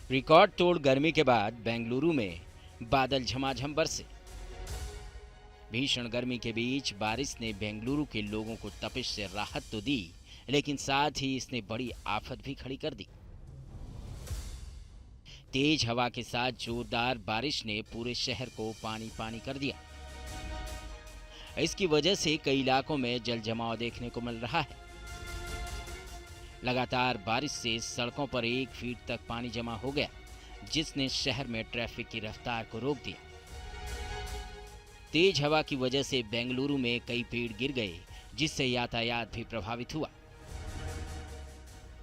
Record तोड़ गर्मी के बाद बेंगलुरु में बादल झमाझम बरसे। भीषण गर्मी के बीच बारिश ने बेंगलुरु के लोगों को तपिश से राहत तो दी, लेकिन साथ ही इसने बड़ी आफत भी खड़ी कर दी। तेज हवा के साथ जोरदार बारिश ने पूरे शहर को पानी पानी कर दिया। इसकी वजह से कई इलाकों में जल जमाव देखने को मिल रहा है। लगातार बारिश से सड़कों पर 1 फीट तक पानी जमा हो गया, जिसने शहर में ट्रैफिक की रफ्तार को रोक दिया। तेज हवा की वजह से बेंगलुरु में कई पेड़ गिर गए, जिससे यातायात भी प्रभावित हुआ।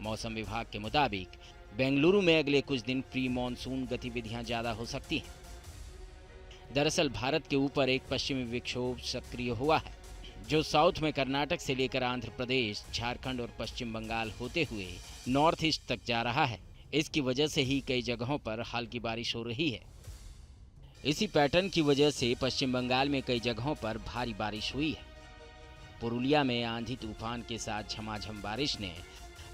मौसम विभाग के मुताबिक बेंगलुरु में अगले कुछ दिन प्री मॉनसून गतिविधियां ज्यादा हो सकती हैं। दरअसल भारत के ऊपर एक पश्चिमी विक्षोभ सक्रिय हुआ है, जो साउथ में कर्नाटक से लेकर आंध्र प्रदेश, झारखंड और पश्चिम बंगाल होते हुए नॉर्थ ईस्ट तक जा रहा है। इसकी वजह से ही कई जगहों पर हल्की बारिश हो रही है। इसी पैटर्न की वजह से पश्चिम बंगाल में कई जगहों पर भारी बारिश हुई है। पुरुलिया में आंधी तूफान के साथ झमाझम बारिश ने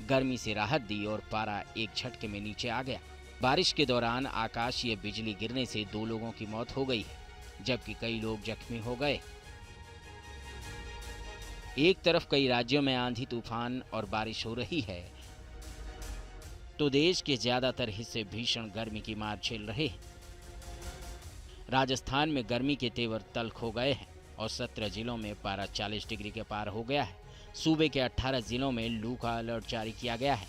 गर्मी से राहत दी और पारा एक झटके में नीचे आ गया। बारिश के दौरान आकाशीय बिजली गिरने से 2 लोगों की मौत हो गई है, जबकि कई लोग जख्मी हो गए। एक तरफ कई राज्यों में आंधी तूफान और बारिश हो रही है, तो देश के ज्यादातर हिस्से भीषण गर्मी की मार झेल रहे हैं। राजस्थान में गर्मी के तेवर तल्ख हो गए हैं और 17 जिलों में पारा 40 डिग्री के पार हो गया है। सूबे के 18 जिलों में लू का अलर्ट जारी किया गया है।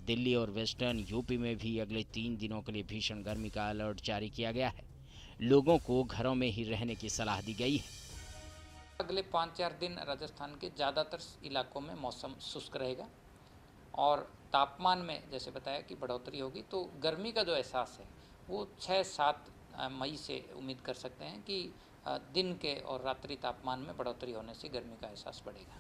दिल्ली और वेस्टर्न यूपी में भी अगले 3 दिनों के लिए भीषण गर्मी का अलर्ट जारी किया गया है। लोगों को घरों में ही रहने की सलाह दी गई है। अगले 5-4 दिन राजस्थान के ज़्यादातर इलाकों में मौसम शुष्क रहेगा और तापमान में जैसे बताया कि बढ़ोतरी होगी, तो गर्मी का जो एहसास है वो 6-7 मई से उम्मीद कर सकते हैं कि दिन के और रात्रि तापमान में बढ़ोतरी होने से गर्मी का एहसास बढ़ेगा।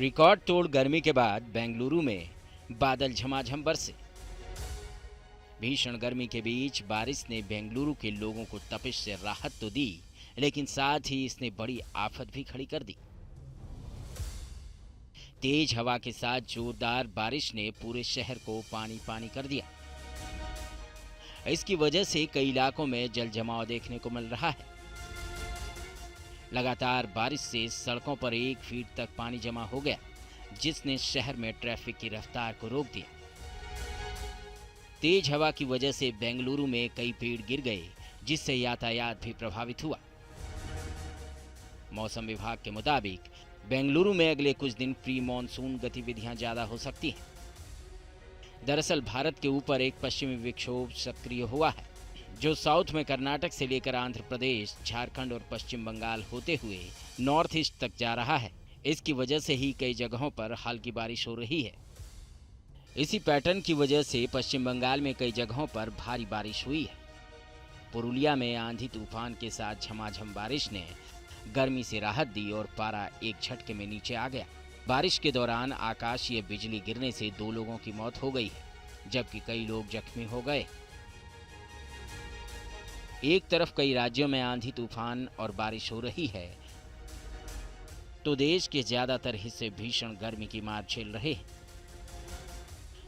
रिकॉर्ड तोड़ गर्मी के बाद बेंगलुरु में बादल झमाझम बरसे। भीषण गर्मी के बीच बारिश ने बेंगलुरु के लोगों को तपिश से राहत तो दी, लेकिन साथ ही इसने बड़ी आफत भी खड़ी कर दी। तेज हवा के साथ जोरदार बारिश ने पूरे शहर को पानी पानी कर दिया। इसकी वजह से कई इलाकों में जल जमाव देखने को मिल रहा है। लगातार बारिश से सड़कों पर 1 फीट तक पानी जमा हो गया, जिसने शहर में ट्रैफिक की रफ्तार को रोक दिया। तेज हवा की वजह से बेंगलुरु में कई पेड़ गिर गए, जिससे यातायात भी प्रभावित हुआ। मौसम विभाग के मुताबिक बेंगलुरु में अगले कुछ दिन प्री मॉनसून गतिविधियां ज्यादा हो सकती हैं। दरअसल भारत के ऊपर एक पश्चिमी विक्षोभ सक्रिय हुआ है, जो साउथ में कर्नाटक से लेकर आंध्र प्रदेश, झारखंड और पश्चिम बंगाल होते हुए नॉर्थ ईस्ट तक जा रहा है। इसकी वजह से ही कई जगहों पर हल्की बारिश हो रही है। इसी पैटर्न की वजह से पश्चिम बंगाल में कई जगहों पर भारी बारिश हुई है। पुरुलिया में आंधी तूफान के साथ झमाझम बारिश ने गर्मी से राहत दी और पारा एक झटके में नीचे आ गया। बारिश के दौरान आकाशीय बिजली गिरने से 2 लोगों की मौत हो गई है, जबकि कई लोग जख्मी हो गए। एक तरफ कई राज्यों में आंधी तूफान और बारिश हो रही है, तो देश के ज्यादातर हिस्से भीषण गर्मी की मार झेल रहे हैं।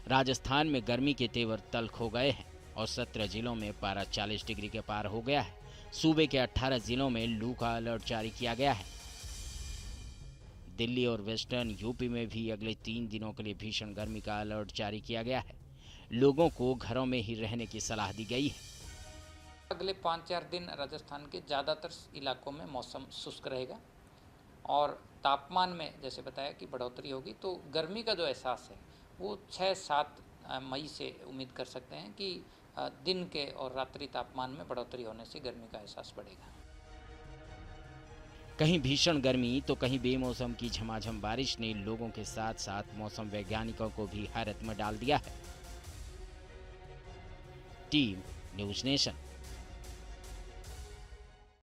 राजस्थान में गर्मी के तेवर तल्ख हो गए हैं और 17 जिलों में पारा 40 डिग्री के पार हो गया है। सूबे के 18 जिलों में लू का अलर्ट जारी किया गया है। दिल्ली और वेस्टर्न यूपी में भी अगले 3 दिनों के लिए भीषण गर्मी का अलर्ट जारी किया गया है। लोगों को घरों में ही रहने की सलाह दी गई है। अगले 5-4 दिन राजस्थान के ज़्यादातर इलाकों में मौसम शुष्क रहेगा और तापमान में जैसे बताया कि बढ़ोतरी होगी, तो गर्मी का जो एहसास है वो 6-7 मई से उम्मीद कर सकते हैं कि दिन के और रात्रि तापमान में बढ़ोतरी होने से गर्मी का एहसास बढ़ेगा। कहीं भीषण गर्मी तो कहीं बेमौसम की झमाझम बारिश ने लोगों के साथ साथ मौसम वैज्ञानिकों को भी हैरत में डाल दिया है। Team news nation.